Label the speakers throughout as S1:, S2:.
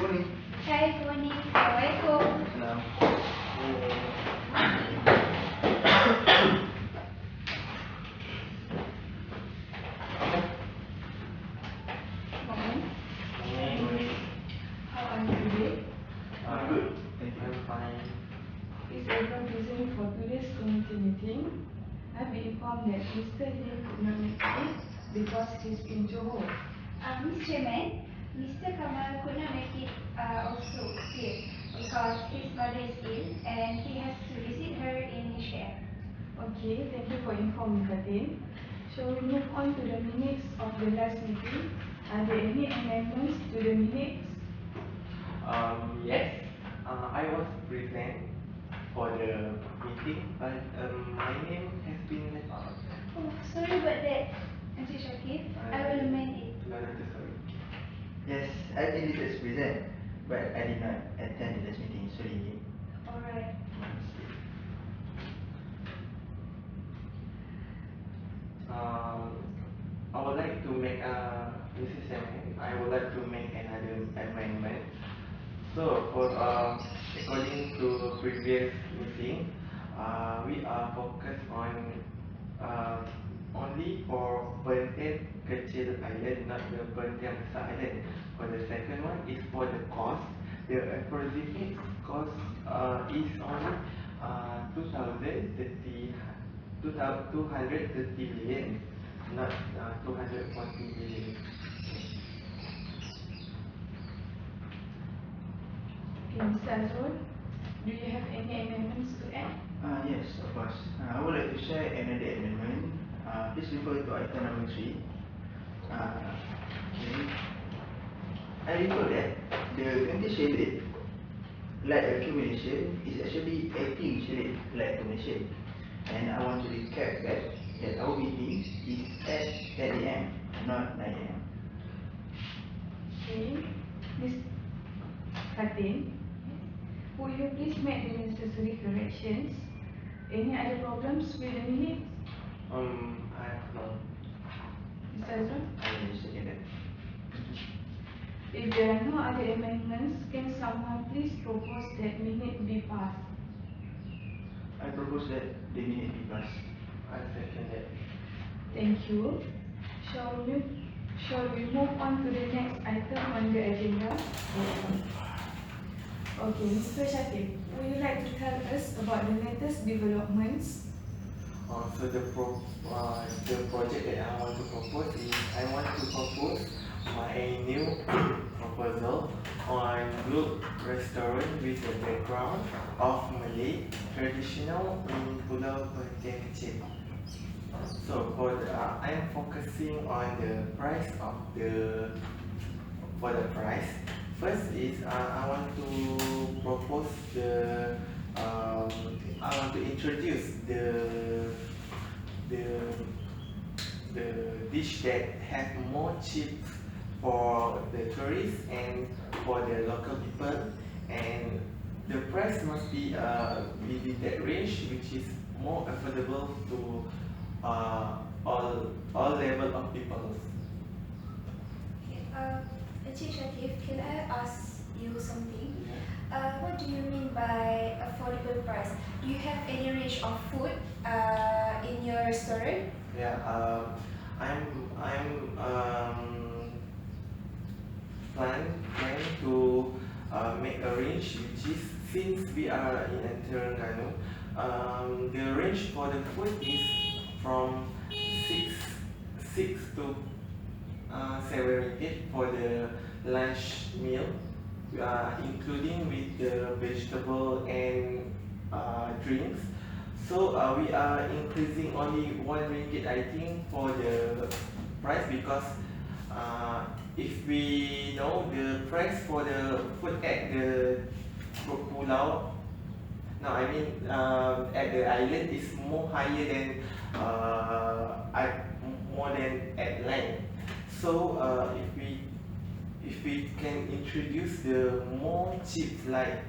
S1: morning.
S2: Hi, good morning. Assalamualaikum.
S1: Salam.
S3: How are you today?
S1: Good. Thank you.
S4: I'm fine.
S3: Is everyone present for today's committee meeting? I've been informed that Mr. Lee could not make it because he's in Johor.
S2: Mr. Chairman, Mr. Kamal could not make it also here because his mother is ill and he has to visit her in Asia.
S3: Okay, thank you for informing Fatin. Shall we move on to the minutes of the last meeting? Are there any amendments to the minutes?
S4: Yes. I was present for the meeting, but my name has been left out.
S2: Oh, sorry about that, Encik Syakif. I will amend it.
S4: Sorry.
S1: Yes, I did as present, but I did not attend the last meeting. Sorry.
S2: Alright.
S4: I would like to make Mrs. Chairman, I would like to make another amendment. So, according to previous meeting, we are focused on only for Perhentian Kecil Island, not the Perhentian Besar Island. For the second one is for the cost. The approximate cost is only 230 million, not 240 million.
S3: Okay, Mr. Azrul, do you have any amendments to add?
S1: Yes, of course. I would like to share another amendment. Please refer to item number 3. Okay. I recall that the 20 shaded light accumulation is actually 18 shaded light accumulation. And I want to recap that our meeting is at 10 AM, not 9 AM.
S3: Okay, Ms. Fatin, would you please make the necessary corrections? Any other problems with the minutes?
S4: I have no.
S3: Mr. Azrul?
S1: I will second that.
S3: If there are no other amendments, can someone please propose that minute be passed?
S1: I propose that the minute be passed.
S4: I second that.
S3: Thank you. Shall we move on to the next item on the agenda? Okay, Mr. Syakif, would you like to tell us about the latest developments?
S4: So the project that I want to propose is I want to propose my new proposal on group restaurant with the background of Malay traditional in Pulau Perhentian Kecil. So I am focusing on the price of for the price. First is I want to propose I want to introduce the dish that have more chips for the tourists and for the local people, and the price must be within that range, which is more affordable to all level of people.
S2: Encik Syakif, can I ask you something? What do you mean by affordable price? Do you have any range of food in your restaurant?
S4: Yeah, I'm planning to make a range, which is, since we are in Terengganu, the range for the food is from 6 to 7 ringgit for the lunch meal, including with the vegetable and drinks. So we are increasing only 1 ringgit, I think, for the price, because if we know the price for the food at the pulau, no, I mean at the island is more higher than more than at land. So if we can introduce the more cheap, like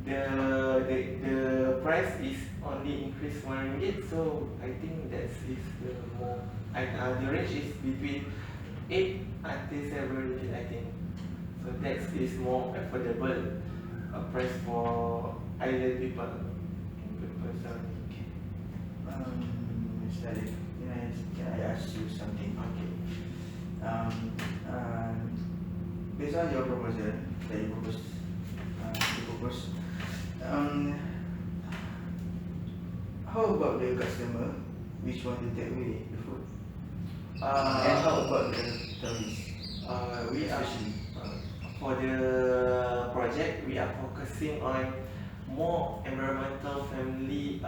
S4: the price is only increased 1 ringgit, so I think that is the more. The range is between 8 until 7 ringgit, I think. So that is more affordable price for island people.
S1: Mr. Arif, can I ask you something?
S4: Okay.
S1: Based on your proposal that you propose, how about the customer which want to take away the food? And how about the service?
S4: We are
S1: Especially.
S4: For the project, we are focusing on more environmental friendly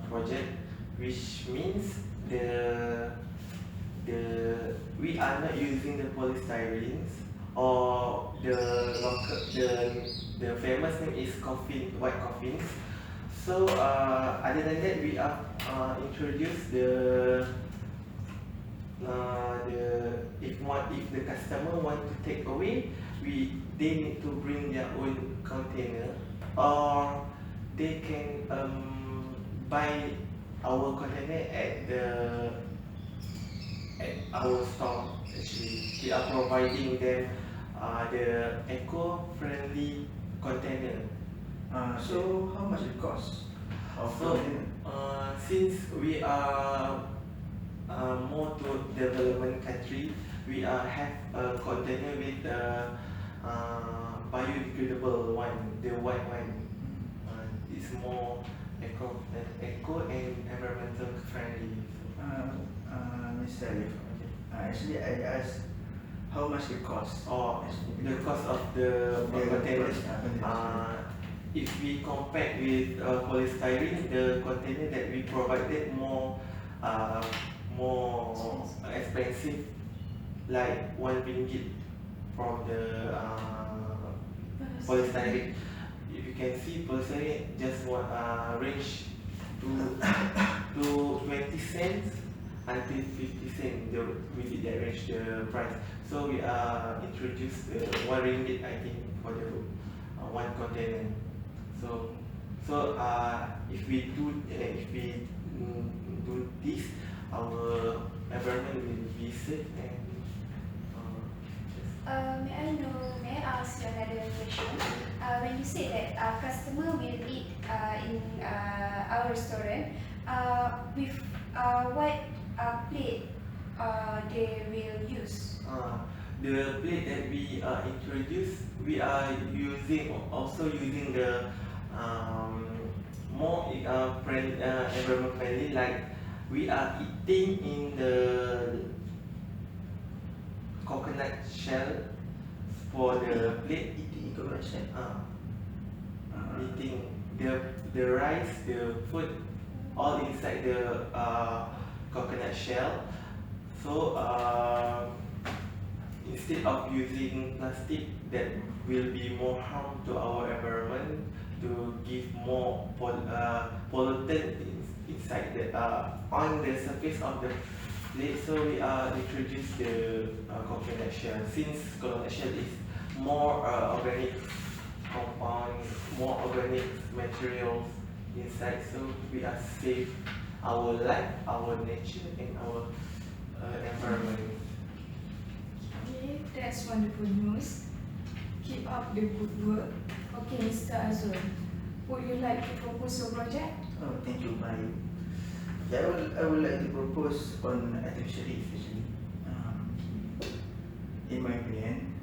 S4: project, which means we are not using the polystyrenes or the famous name is coffin, white coffins. So other than that, we are introduce if the customer want to take away, they need to bring their own container, or they can buy our container at our store. Actually, we are providing them the eco-friendly container.
S1: So how much it costs?
S4: So since we are more to development country, we have a container with biodegradable one, the white one. It's more eco and environmental friendly.
S1: Mr. Arif, actually I asked how much it costs.
S4: Or the cost of the container.
S1: container.
S4: If we compare with polystyrene, the container that we provided more expensive, like RM1 from the polystyrene. If you can see, polystyrene just range to 20 cents until 50 cents. We did that range the price. So we introduced RM1, I think, for the one container. So if we do this, our environment will be safe and
S2: may I ask you another question? When you say that our customer will eat in our restaurant, with what plate they will use?
S4: The plate that we introduced, we are also using the more environment friendly, like we are eating in the coconut shell for the plate.
S1: Eating coconut shell.
S4: Eating the rice, the food, all inside the coconut shell. So instead of using plastic that will be more harm to our environment, to give more pollutant inside on the surface of the plate, so we introduce the coconut shell. Since coconut shell is more organic compound, more organic materials inside, so we are save our life, our nature, and our environment.
S3: Okay, that's wonderful news. Keep up the good work. Okay, Mr. Azrul, would you like to propose your project?
S1: Oh, thank you, Mari. Yeah, I would like to propose on artificial reef, actually. In my opinion,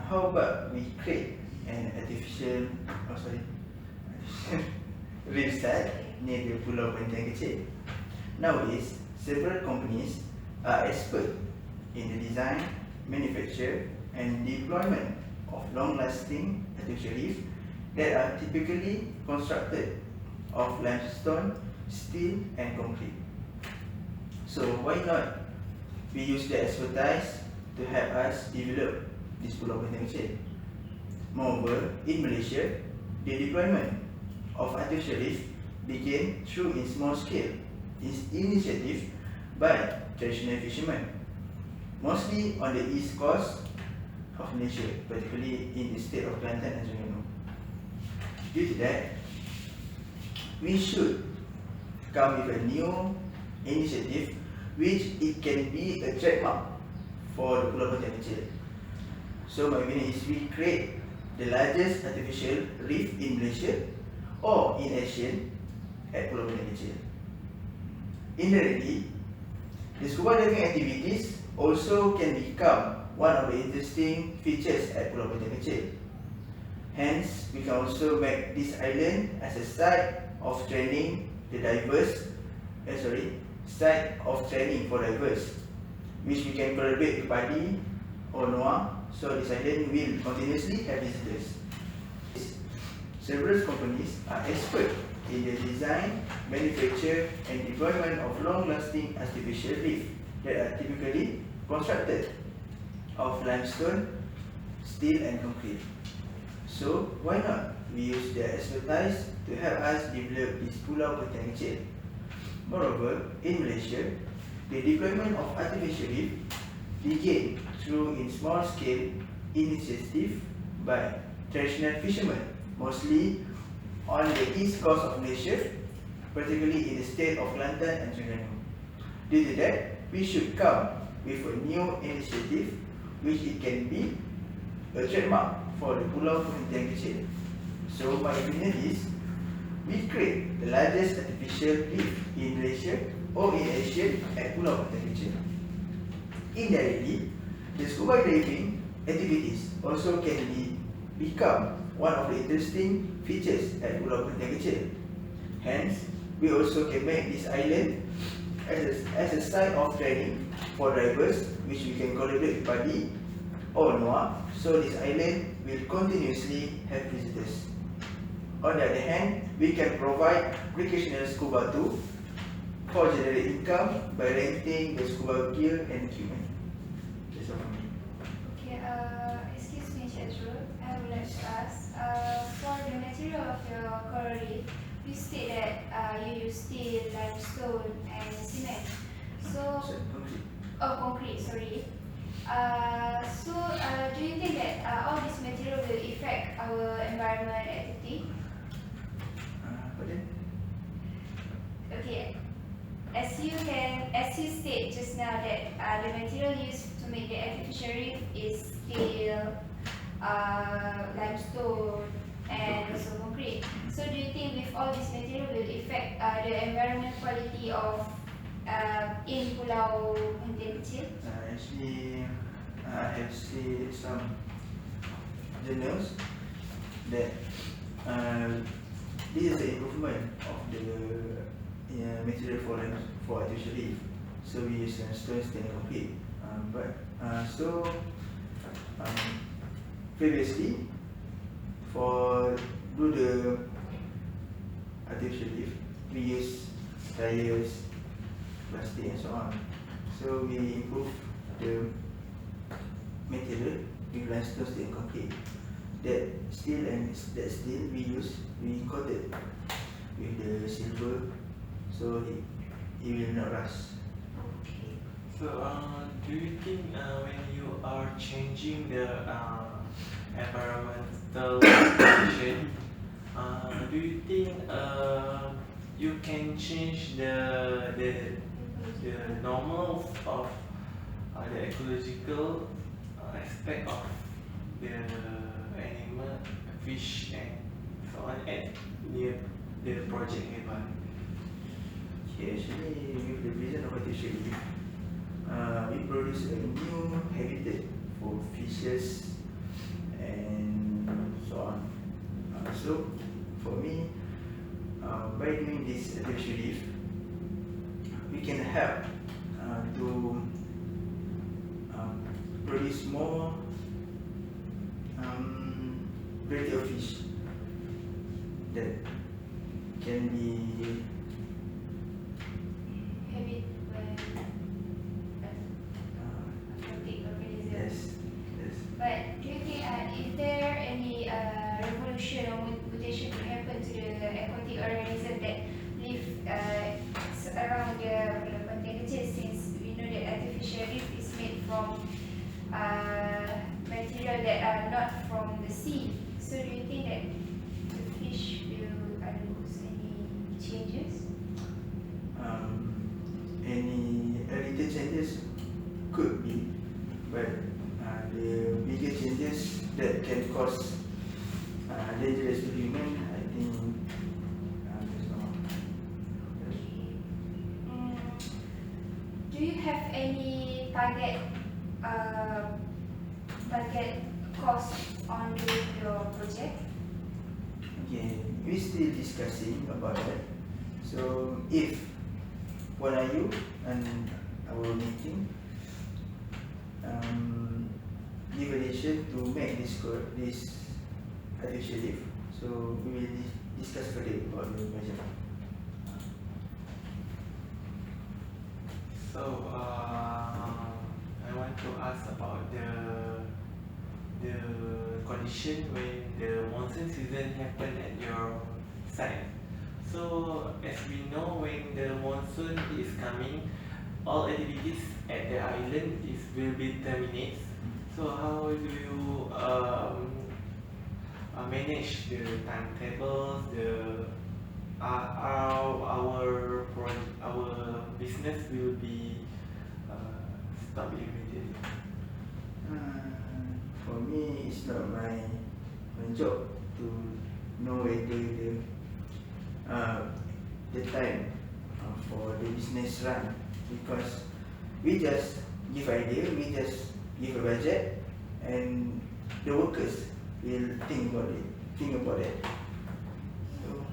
S1: how about we create an artificial reef site near the Pulau Panjang Kecil. Nowadays, several companies are expert in the design, manufacture, and deployment of long-lasting artificial reefs that are typically constructed of limestone, steel, and concrete. So why not we use their expertise to help us develop this Pulau Panjang Kecil? Moreover, in Malaysia, the deployment of artificial reefs began through in small scale initiative by traditional fishermen, mostly on the east coast of Malaysia, particularly in the state of Kelantan, as you know. Due to that, we should come with a new initiative which it can be a trademark for the Pulau Panjang Kecil. So my opinion is we create the largest artificial reef in Malaysia or in Asia at Pulau Pinang Kecil. Indirectly, the scuba diving activities also can become one of the interesting features at Pulau Pinang Kecil. Hence, we can also make this island as a site of training the divers, site of training for divers, which we can collaborate with PADI or NOAA, so this island will continuously have visitors. Several companies are expert in the design, manufacture and deployment of long-lasting artificial reef that are typically constructed of limestone, steel and concrete. So why not we use their expertise to help us develop this Pulau Pinang Kecil. Moreover, in Malaysia, the deployment of artificial reef began through in small-scale initiative by traditional fishermen, mostly on the east coast of Malaysia, particularly in the state of Kelantan and Terengganu. Due to that, we should come with a new initiative which it can be a trademark for the Pulau Pinang Kecil. So my opinion is, we create the largest artificial reef in Malaysia or in Asia at Pulau Pinang Kecil. Indirectly, the scuba diving activities also can become one of the interesting features at Pulau Pinang Kecil. Hence, we also can make this island as a site of training for divers, which we can collaborate with PADI or NOAA, so this island will continuously have visitors. On the other hand, we can provide recreational scuba too for generate income by renting the scuba gear and equipment. That's all from me.
S2: Okay, excuse me, Azrul. I would like to ask, for the material of your coral reef, you state that you use steel, limestone, and cement. So, concrete. Sorry. Do you think that all this material will affect our environment activity? Okay. As you said just now that the material used to make the artificial reef is steel, limestone, and also concrete. So do you think with all this material will affect the environment quality of in Pulau Pinang Kecil?
S1: Actually, I have seen some journals that this is the improvement of the material for artificial reef. So we use stone, steel and concrete. Previously, for do the artificial reef, we use tires, plastic and so on. So we improve the material with limestone, steel and concrete. That steel we coated with the silver, so it will not rust.
S2: Okay.
S4: So, do you think when you are changing the environmental condition, do you think you can change the normal of the ecological aspect of the animal, fish and so on at near the project nearby?
S1: Okay, actually with the vision of artificial reef, we produce a new habitat for fishes and so on. So for me, by doing this artificial reef, we can help to produce more variety of fish that can be
S2: aquatic organism.
S1: yes.
S2: But do you think is there any revolution or mutation to happen to the aquatic organism that live around the Pinang Kecil, since we know that artificial reef is made from material that are not from the sea? So do you think that the fish will undergo any changes?
S1: Any little changes could be, but the bigger changes that can cause dangerous to human, I think there's no.
S2: Do you have any target cost on doing your project?
S1: Okay, we're still discussing about that. So if what are you and our meeting give a decision to make this artificial leaf, so we will discuss further about the budget.
S4: So I want to ask about the condition when the monsoon season happen at your site. So as we know, when the monsoon is coming, all activities at the island will be terminated. So how do you manage the timetables, our business will be stopped immediately?
S1: For me, it's not my job to know whether the time for the business run, because we just give idea, we just give a budget, and the workers will think about it. So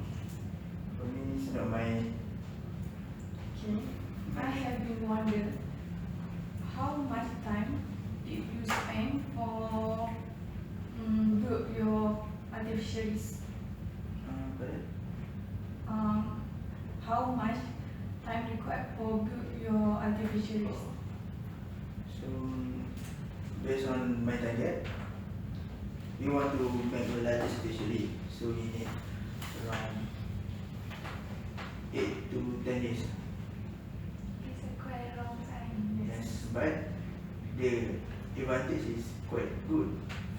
S1: for me, it's not my.
S3: Okay. I have been wondering how much time did you spend for build your artificial leaf? How much time required for build your artificial leaf?
S1: So based on my target, we want to make a large artificial, so we need around 8 to 10 years.
S2: It's quite a long time.
S1: Yes, but the advantage is quite good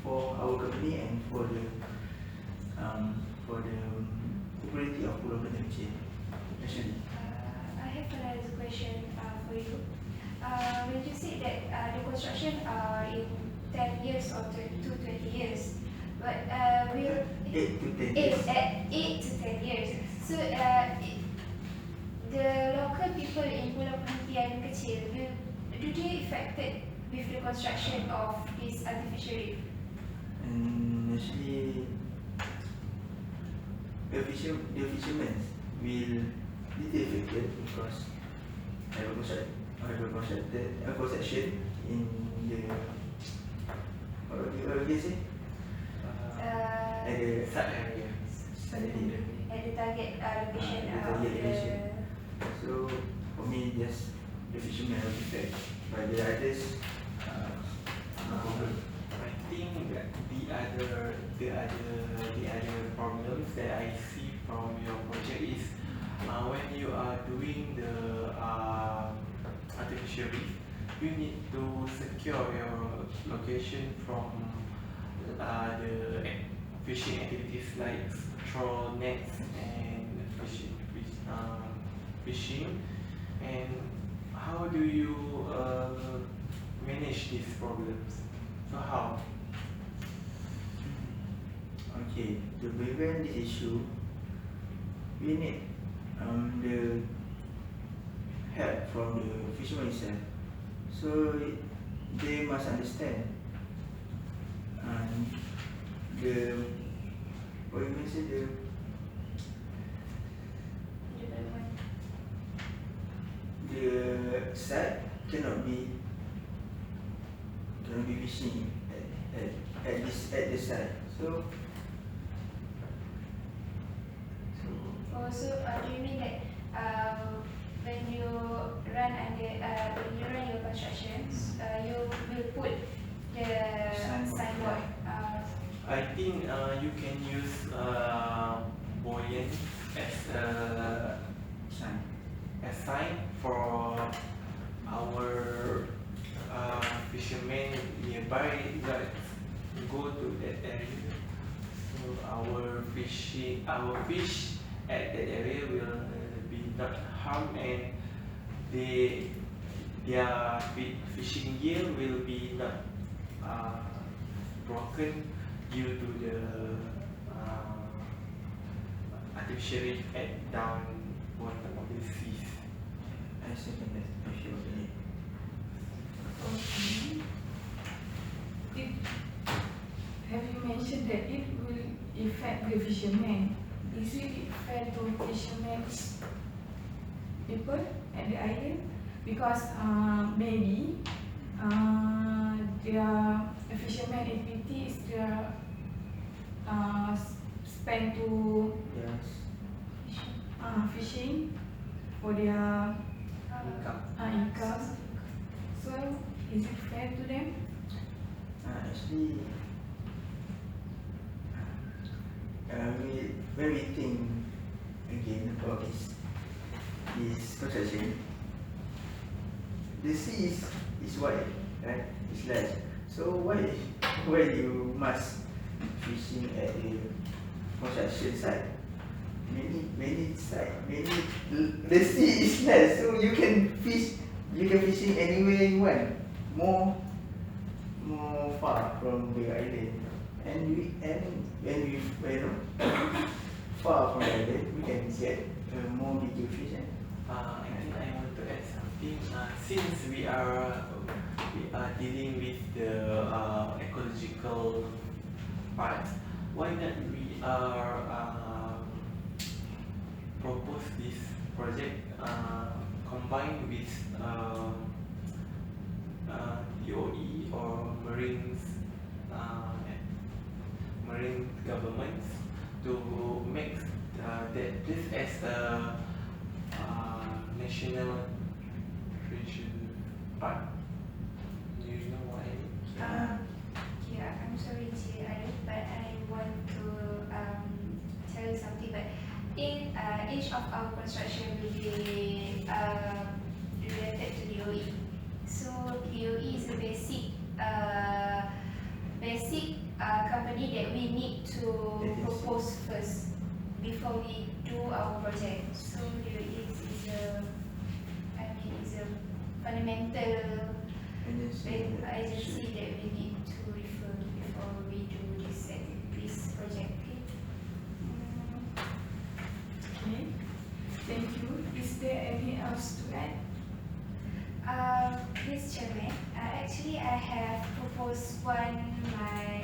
S1: for our company and for the quality of Pulau Kecil, actually.
S2: I have another question for you. When you say that the construction in 10 years or to 20 years, but will
S1: 8 to 10 years.
S2: 8 to 10 years. So the local people in Pulau Perhentian Kecil, do they affected with the construction of this artificial reef?
S1: And actually, the fishermen will be affected because I have a construction in the what do you say? At the
S4: Site area.
S2: At the target location
S1: the
S2: of
S1: target location.
S2: the.
S1: So for me, just the fishermen will be affected, but the others, no problem.
S4: I think that the other problems that I see from your project is when you are doing the artificial reef, you need to secure your location from the fishing activities like throw nets and fishing. And how do you manage these problems? So how?
S1: Okay, to prevent this issue, we need the help from the fishermen itself. So they must understand the what you may say the site cannot be fishing at the site. So
S2: Also, do you mean that when you run your constructions, you will put the signboard?
S4: I think you can use buoyant as a sign for our fishermen nearby that go to that area. So our fish at that area will be not harmed, and their fishing gear will be not broken due to the artificial reef at down bottom of the seas.
S1: I second that. I feel it.
S3: Okay. Have you mentioned that it will affect the fishermen? Is it fair to fishermen people at the island? Because maybe their fishermen activities their spend to
S1: Yes.
S3: fishing for their income. So is it fair to them?
S1: Actually, when we think again about this construction, the sea is wide, right? It's large. So why you must fishing at the construction site? Many the sea is large, so you can fishing anywhere you want. More far from the island, and when we far from the island, we can get more bigger fish.
S4: I think I want to add something. Since we are dealing with the ecological part, why not we propose this project combined with DOE or marine governments to make that this as a national treasure park. Do you know what I mean?
S2: Yeah, I'm sorry, Arif, but I want to tell you something. But in each of our construction will be related to DOE. So DOE is a basic company that we need to propose first before we do our project. So DOE is a fundamental agency that we need to refer before we do this project.
S3: Okay. Thank you. Is there any else to add?
S2: Please, Chairman. Actually, I have proposed one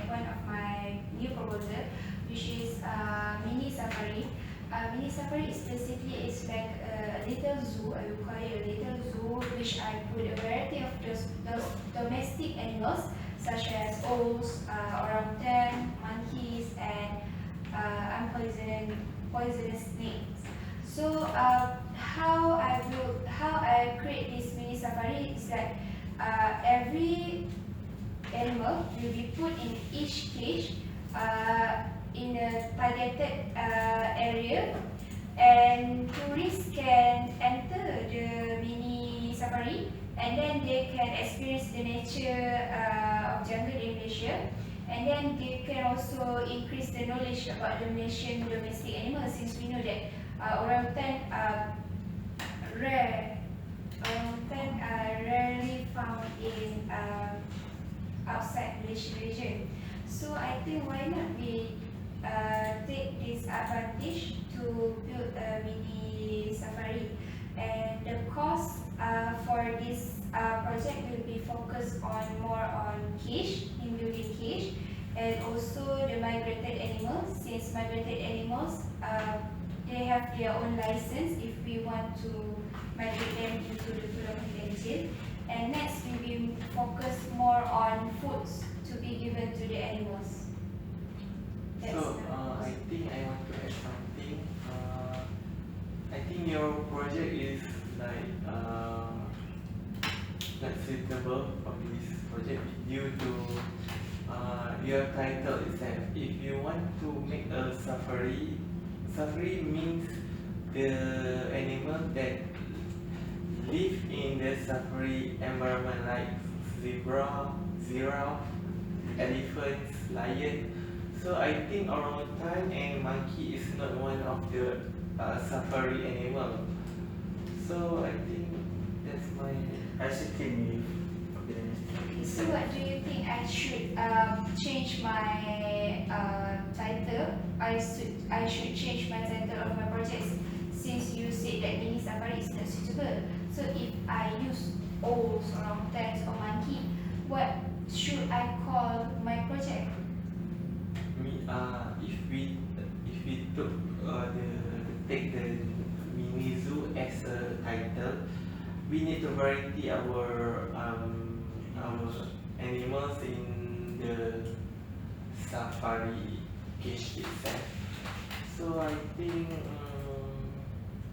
S2: of my new proposal, which is mini safari. Mini safari is basically like a little zoo. I will call it a little zoo, which I put a variety of those domestic animals such as owls, orangutan, monkeys, and poisonous snakes. So how I create this mini safari is like every animal will be put in each cage in a targeted area, and tourists can enter the mini safari, and then they can experience the nature of jungle in Malaysia, and then they can also increase the knowledge about the Malaysian domestic animals, since we know that orangutan are rarely found in outside Malaysian region. So I think why not we take this advantage to build a mini safari, and the cost for this project will be focused more on cage, in building cage, and also the migrated animals, since migrated animals they have their own license if we want to migrate them into the Pulau Norhidayah. And next we will focus more on foods to be given to the animals.
S4: So I think I want to add something. I think your project is like not suitable for this project due to your title itself. If you want to make a safari, safari means the animal that live in the safari environment, like zebra, giraffe, elephants, lion. So I think orangutan and monkey is not one of the safari animal. So I think that's my.
S1: I second with the
S2: So what do you think I should change my title? I should change my title of my projects since you said that mini safari is not suitable. So if I use owls, orangutans or monkey, what should I call my project?
S4: If we took take the mini zoo as a title, we need to variety our animals in the safari cage itself. So I think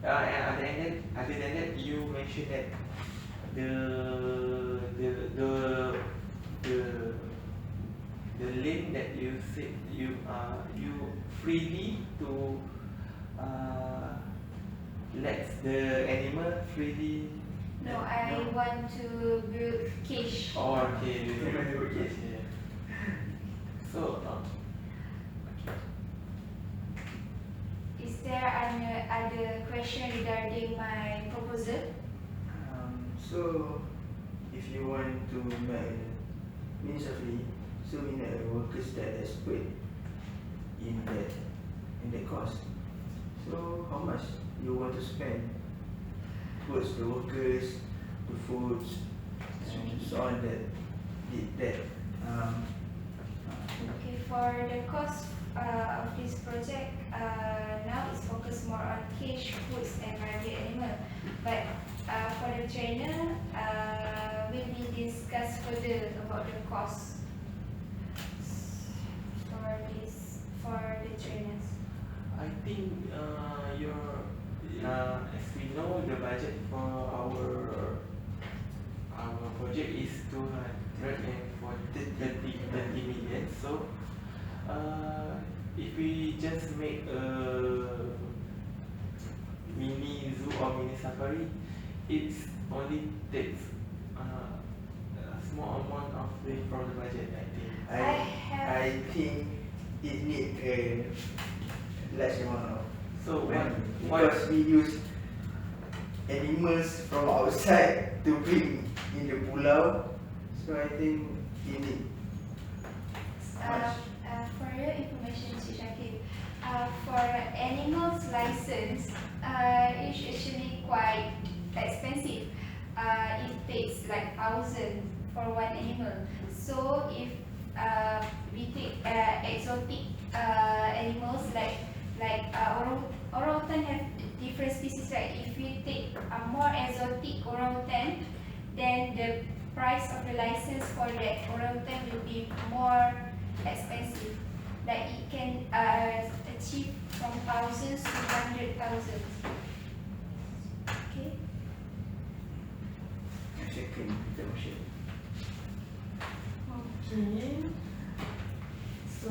S4: and other than that, you mentioned that the lane that you said you freely to let the animal freely.
S2: No, I want to build cage.
S4: Oh, okay. Okay. So,
S2: Is there any other question regarding my proposal?
S1: So if you want to make mini safari, so we need a workers that expert in that cost. So how much you want to spend towards the workers, the foods, and so on that.
S2: Okay, for the cost of this project, now it's focused more on cage, foods and market animal. But for the trainer, will be discussed further about the cost for the trainers.
S4: I think as we know, the budget for our project is 230 million. So if we just make a mini zoo or mini safari, it only takes a small amount of from the budget, I think.
S1: I think it need a large amount of
S4: So
S1: because we use animals from outside to bring in the pulau, so I think it need much.
S2: For your information, Syakif, for animals license, it's actually quite expensive. It takes like 1,000 for one animal. So if we take exotic animals like orangutan have different species, right? If we take a more exotic orangutan, then the price of the license for that orangutan will be more expensive. Like it can achieve from thousands to 100,000. Okay.
S1: Second motion.
S3: Okay. So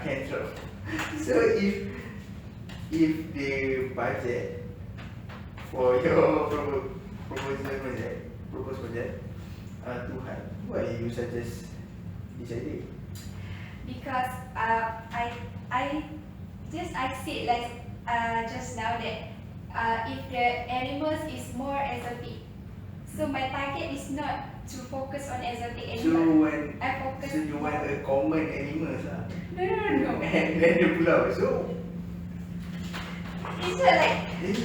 S1: Can drop. So if the budget for your proposed project too high, why you suggest this idea?
S2: Because I said like just now that if the animals is more exotic, so my target is not to focus on exotic animals.
S1: So you want a common animals
S2: No.
S1: and then the pulau. So
S2: It's not like
S1: it's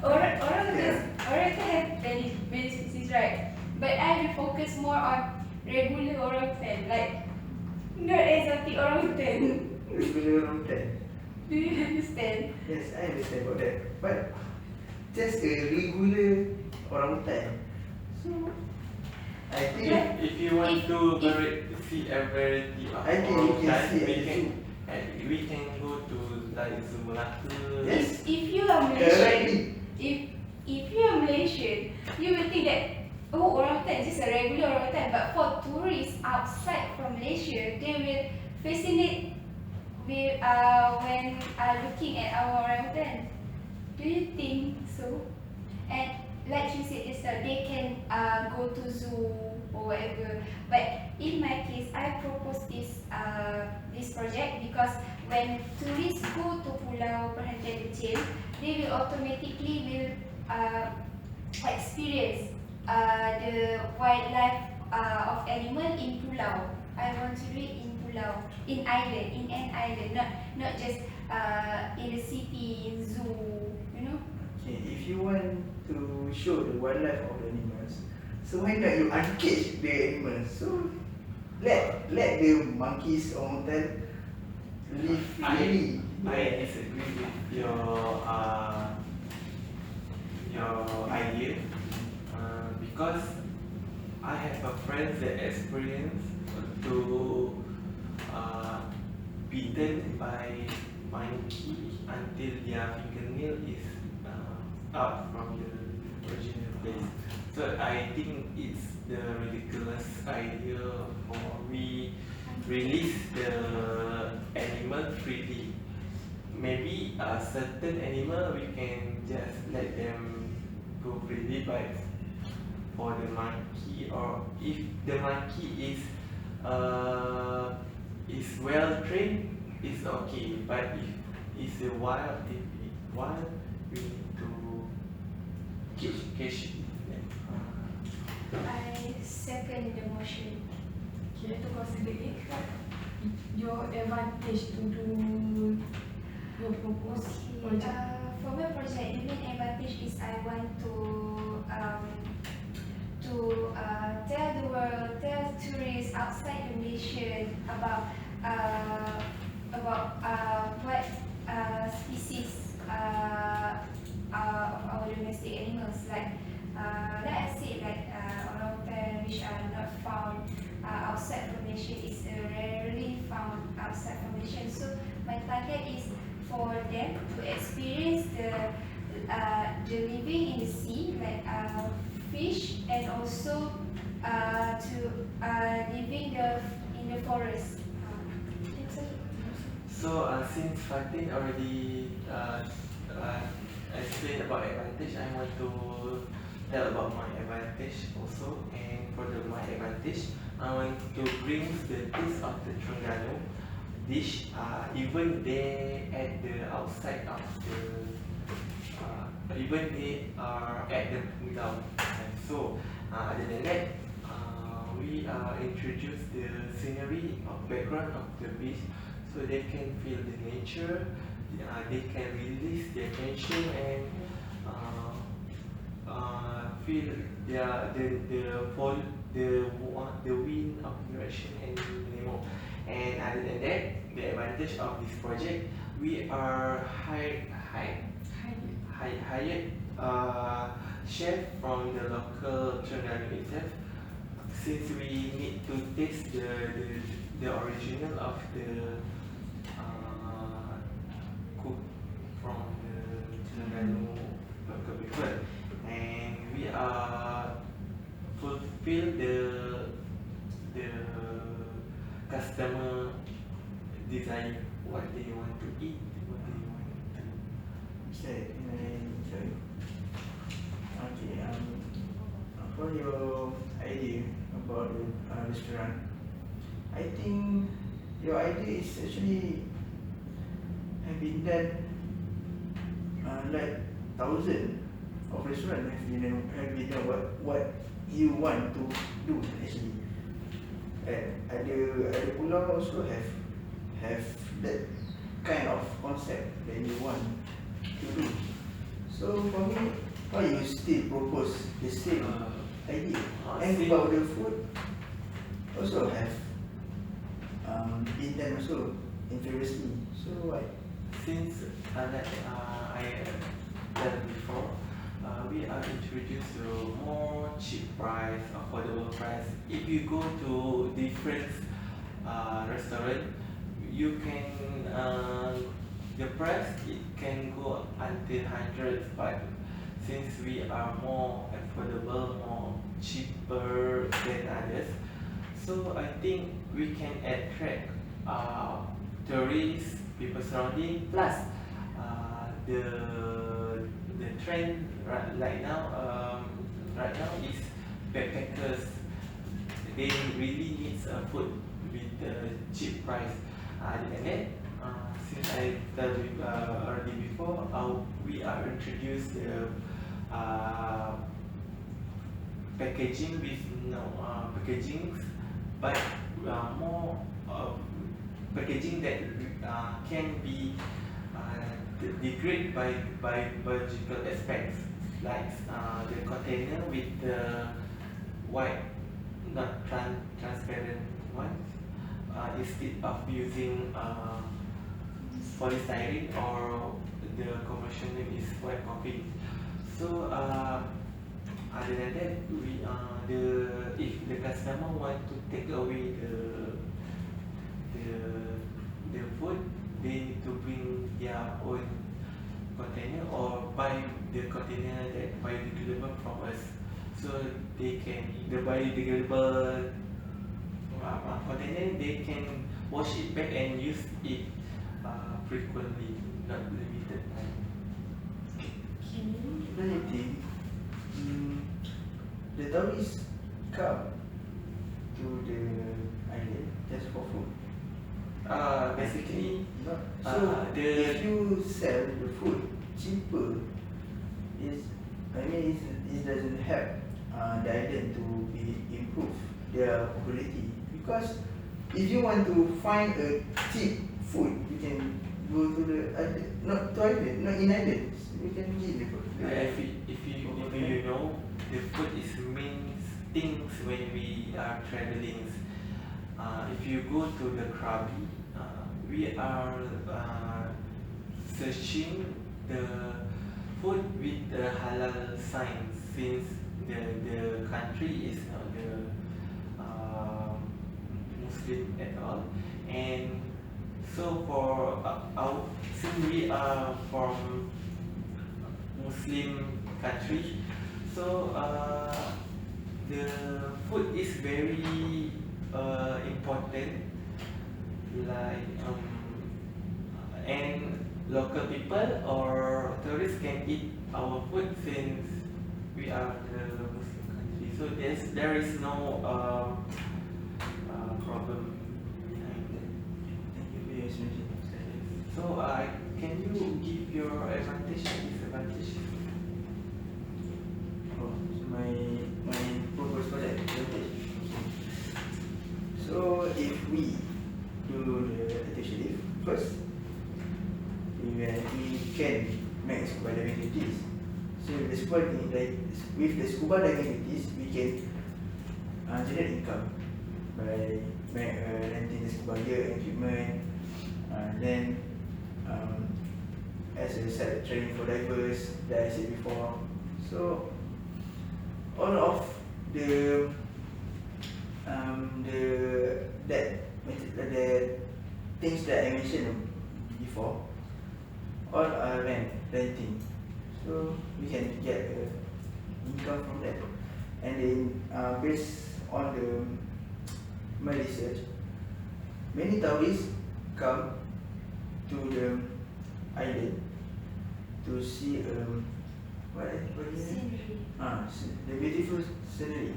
S2: orangutan have many species, right? But I will focus more on regular orangutan, like not exotic orangutan.
S1: regular orangutan.
S2: Do you understand?
S1: Yes, I understand about that. But just a regular orangutan. So I think
S4: If you want to see a variety of
S1: I think we can
S4: orangutan,
S1: see
S4: we can go to like Zoo Melaka.
S1: Yes.
S2: If you are Malaysian,
S1: correctly.
S2: if you are Malaysian, you will think that orangutan is just a regular orangutan. But for tourists outside from Malaysia, they will fascinate with when looking at our orangutan. Do you think so? And like you said just now, they can go to zoo or whatever. But in my case, I propose this project because when tourists go to Pulau Perhentian Kecil, they will automatically experience the wildlife of animal in pulau. I want to do it in pulau, in island, in an island, not just in the city, in zoo, you know.
S1: Okay, if you want to show the wildlife of the animals, so why not you uncage the animals? So let the monkeys or mountain live freely.
S4: I disagree with your idea because I have a friend that experienced to bitten by monkey until their fingernail is out from the original place. So I think it's the ridiculous idea for we release the animal freely. Maybe a certain animal we can just let them go freely, but for the monkey, or if the monkey is well trained, it's okay. But if it's a wild, we need to catch it.
S2: I second the motion.
S3: Okay, to consider it, your advantage to do your proposed project.
S2: For my project, the main advantage is I want to tell the world, tell tourists outside the nation about what species of our domestic animals, like I said, like orangutan, which are not found outside from nation, is rarely found outside from nation. So my target is for them to experience the living in the sea, like fish, and also to living in the forest. That's it.
S4: So since Fatin already explained about advantage, I want to tell about my advantage also. And for my advantage, I want to bring the taste of the Terengganu dish, even they at the outside of the, even they are at the pulau. So other than that, we introduce the scenery of background of the beach, so they can feel the nature, they can release their tension and feel the wind of direction and more. And other than that, the advantage of this project, we are hired chef from the local Terengganu itself, since we need to taste the original of the cook from the Terengganu local people, and we are fulfill the customer desire, what they want to eat, what they want to.
S1: Okay, can I tell you? Okay, for your idea about the restaurant, I think your idea is actually have been done like thousands of restaurants have been done what you want to do actually. And other pulau also have that kind of concept that you want to do. So for me, why you still propose the same idea? And about the food, also have been done also in previously. So why?
S4: Since like I done before, we are introduced to more cheap price, affordable price. If you go to different restaurant, you can the price it can go until hundreds, but since we are more affordable, more cheaper than others, so I think we can attract tourists, people surrounding, plus the trend right now is backpackers. They really need food with cheap price. And then since I told you already before, we are introduced the packaging with packagings, but more packaging that can be degraded by biological aspects, like the container with the white, not transparent one, instead of using polystyrene, or the commercial name is white coffee. So other than that, if the customer want to take away the food, they need to bring their own container or buy the container that biodegradable from us, so they can the biodegradable container, they can wash it back and use it frequently, not limited time.
S1: Another thing, the tourists come to the island just for food.
S4: Basically,
S1: Not, so if
S4: the
S1: you sell the food cheaper, it doesn't help the island to be improve their quality, because if you want to find a cheap food, you can go to the island, not to island, not in island. You can get the food.
S4: if you know, the food is main things when we are traveling. If you go to the Krabi, we are searching the food with the halal sign, since the country is not the Muslim at all, and so for since we are from Muslim country, so the food is very important, like and local people or tourists can eat our food, since we are the Muslim country. So there is no problem behind that.
S1: Thank you for your explanation.
S4: So can you give your advantage and disadvantage?
S1: Oh, so my purpose for that. Okay. So if we do the attention lift first, we can make scuba diving activities. So with the scuba diving activities, we can generate income by renting the scuba gear and equipment, then as a side training for divers that I said before. So all of the things that I mentioned before, all are renting. So we can get income from that. And then based on my research, many tourists come to the island to see what is it?
S2: Scenery.
S1: The beautiful scenery.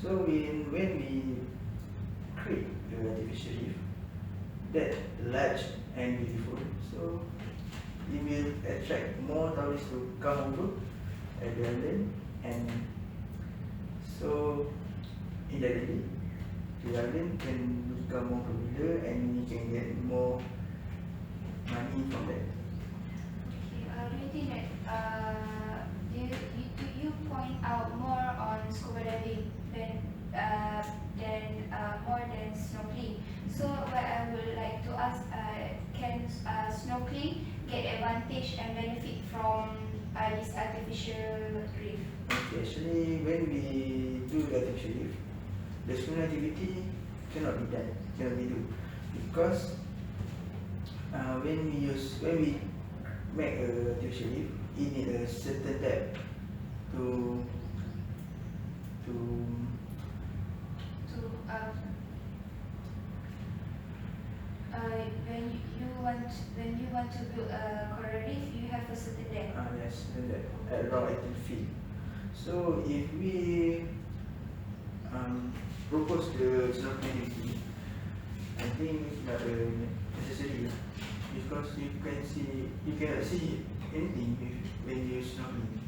S1: So when we create the artificial reef, that large and beautiful, so it will attract more tourists to come over at the island, and so indirectly the island can become more popular and we can get more money from that.
S2: Okay, do you think that do you point out more on scuba diving than more than snorkeling? So what I would like to ask, can snorkeling get advantage and benefit from this artificial reef?
S1: Okay, actually when we do the artificial reef, the swimming activity cannot be done, because when we make a artificial reef, it need a certain depth to
S2: when you want to build a coral reef, you have a certain depth.
S1: yes, certain depth at around 18 feet. So if we propose the snorkeling activity, I think it's not necessary, because you cannot see anything when you snorkeling.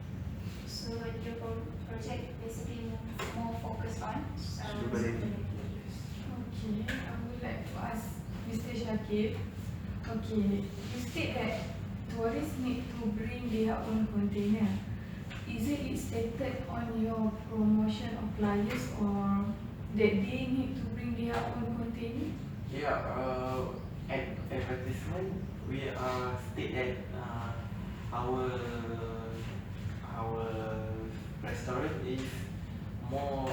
S2: So So your project basically more focused on
S1: Sustainability.
S3: Okay, I would like to ask Mr. Syakif. Okay, you state that tourists need to bring their own container. Is it stated on your promotion of flyers or that they need to bring their own container?
S4: Yeah, at advertisement we state that our restaurant is more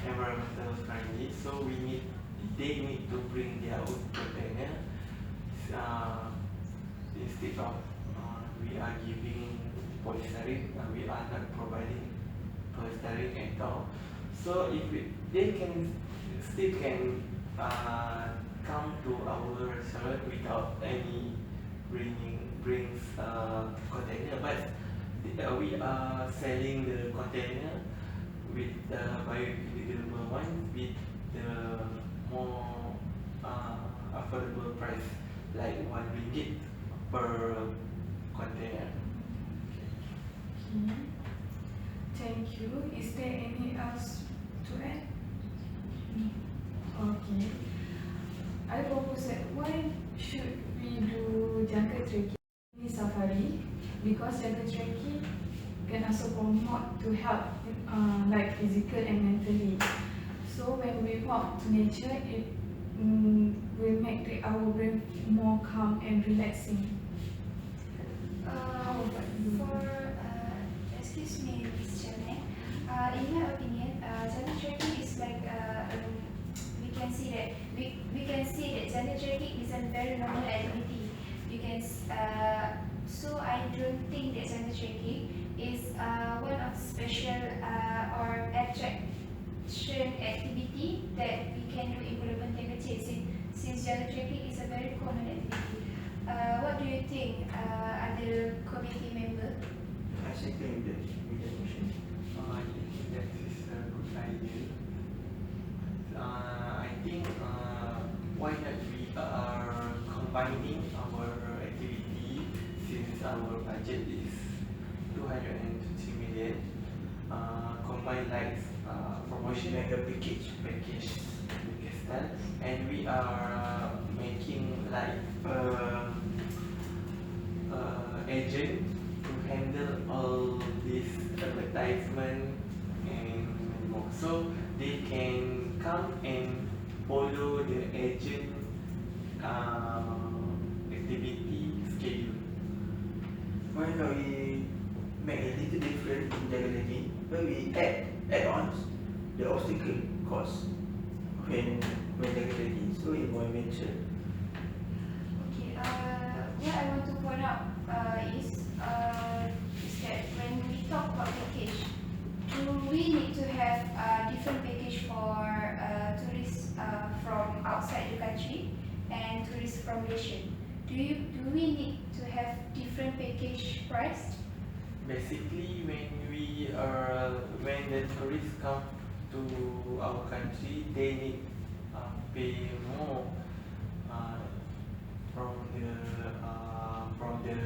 S4: environmental friendly, so they need to bring their own container instead of we are giving polystyrene. We are not providing polystyrene at all. So if they can still can come to our restaurant without any brings container, but we are selling the container with the biodegradable one with the more affordable price, like RM1 per container.
S3: Okay. Thank you. Is there any else to add? Okay. I propose that why should we do jungle trekking in safari? Because jungle trekking can also promote to help like physical and mentally. So when we walk to nature, it will make our brain more calm and relaxing. How about you?
S2: Excuse me, Ms. Chairman. In my opinion, jungle trekking is like we can see that jungle trekking is a very normal activity. So I don't think that jungle trekking is one of special or attraction activity that we can do in Pulau Penting Kecil, since jungle trekking is a very common activity. What do you think, other committee member?
S1: I second with the motion.
S4: I think that is a good idea. I think why not we are combining our activity, since our budget is 220 million. Combine like promotion
S1: Mega package.
S4: package style, and we are making like agent to handle all this advertisement and more. So they can come and follow the agent activity schedule.
S1: Why not we make a little different in jungle trekking, where we add-ons the obstacle course when jungle trekking, so it's more adventure.
S2: Okay, what I want to point out is that when we talk about package, do we need to have a different package for tourists from outside the country and tourists from Malaysia? Do we need to have different package price?
S4: Basically, when the tourists come to our country, they need pay more from the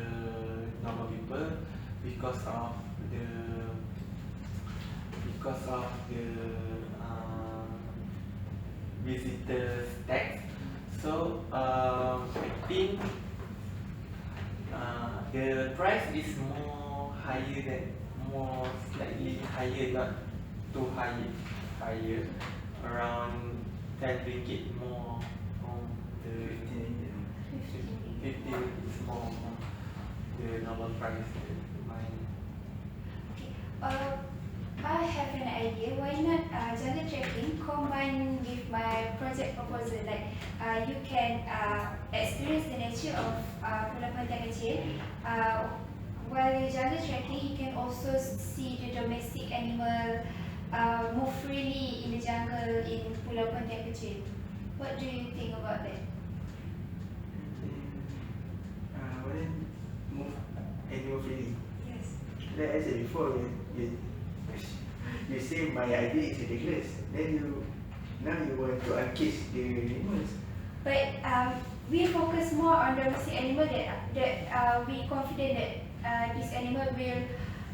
S4: normal people because of the visitors tax. So I think the price is more slightly higher, not too higher, around 10 ringgit more from the 15 is more from the normal price.
S2: Okay. I have an idea. Why not jungle trekking combined with my project proposal? Like you can experience the nature of Pulau Penting Kecil. While you jungle trekking, you can also see the domestic animal move freely in the jungle in Pulau Penting Kecil. What do you think about that?
S1: But then move animal freely.
S2: Yes.
S1: Like I said before, you say my idea is ridiculous. Then now you want to uncase the animals.
S2: But we focus more on domestic animal that we confident that this animal will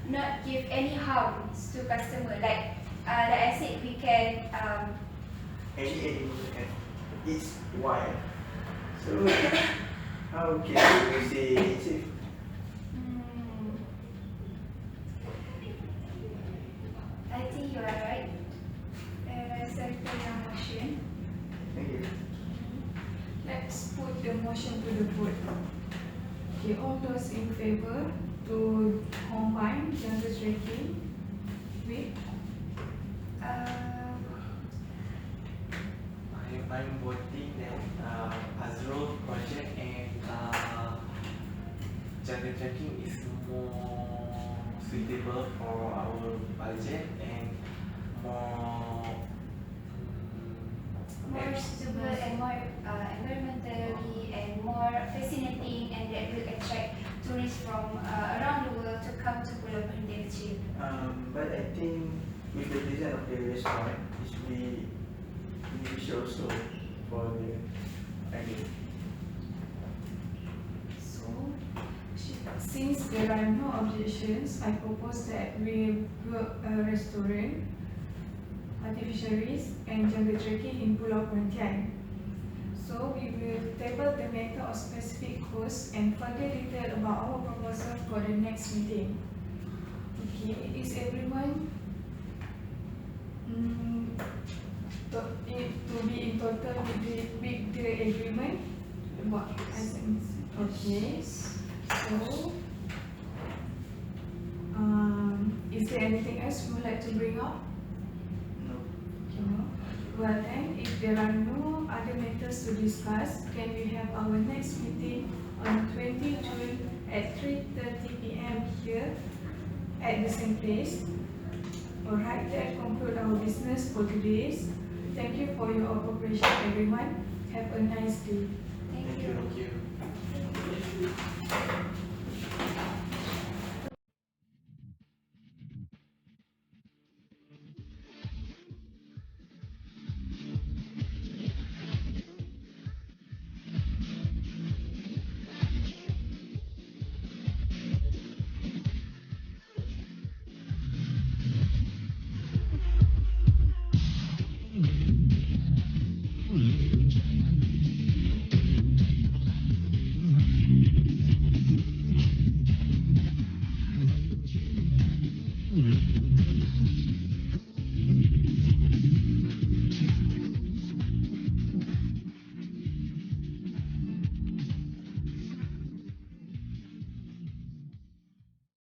S2: not give any harms to customer. Like I said, we can
S1: Any animal can eat wild. So how can you say it's safe?
S2: I think you are right. Circle your motion.
S1: Thank you.
S3: Let's put the motion to the vote. Okay, all those in favor to combine gender tracking with
S4: I'm voting that Azrul project and gender tracking is more suitable for our budget and more
S2: suitable and more environmentally and more fascinating, and that will attract tourists from around the world to come to Pulau Perhentian Kecil.
S1: But I think with the design of the restaurant, it should be beneficial also for the idea.
S3: so. Since there are no objections, I propose that we build a restaurant, artificiaries, and jungle trekking in Pulau Perhentian. So we will table the matter of specific costs and further detail about our proposal for the next meeting. Okay, is everyone to be in total with the agreement? What? Okay. So, is there anything else you would like to bring up?
S1: No.
S3: No. Well then, if there are no other matters to discuss, can we have our next meeting on 20 June at 3:30 p.m. here at the same place? Alright, that concludes our business for today. Thank you for your cooperation, everyone. Have a nice day.
S2: Thank
S1: Thank
S2: you.
S1: you.
S4: Thank you.